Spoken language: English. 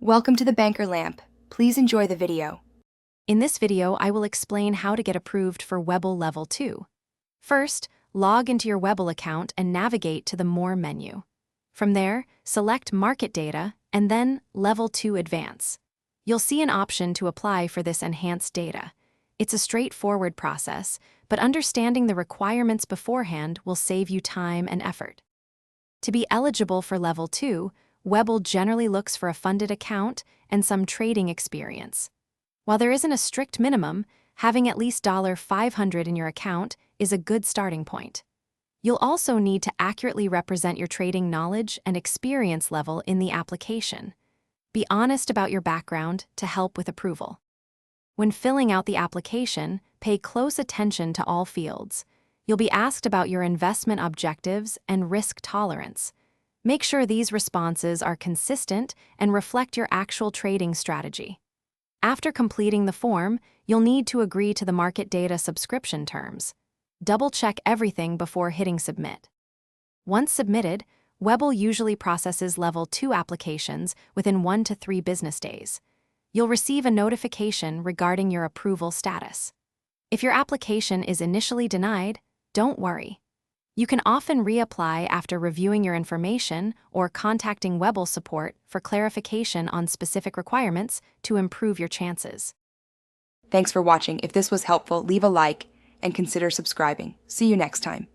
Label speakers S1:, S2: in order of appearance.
S1: Welcome to the Banker Lamp. Please enjoy the video.
S2: In this video, I will explain how to get approved for Webull Level 2. First, log into your Webull account and navigate to the More menu. From there, select Market Data and then Level 2 Advance. You'll see an option to apply for this enhanced data. It's a straightforward process, but understanding the requirements beforehand will save you time and effort. To be eligible for Level 2, Webull generally looks for a funded account and some trading experience. While there isn't a strict minimum, having at least $500 in your account is a good starting point. You'll also need to accurately represent your trading knowledge and experience level in the application. Be honest about your background to help with approval. When filling out the application, pay close attention to all fields. You'll be asked about your investment objectives and risk tolerance. Make sure these responses are consistent and reflect your actual trading strategy. After completing the form, you'll need to agree to the market data subscription terms. Double-check everything before hitting submit. Once submitted, Webull usually processes Level 2 applications within 1 to 3 business days. You'll receive a notification regarding your approval status. If your application is initially denied, don't worry. You can often reapply after reviewing your information or contacting Webull support for clarification on specific requirements to improve your chances.
S1: Thanks for watching. If this was helpful, leave a like and consider subscribing. See you next time.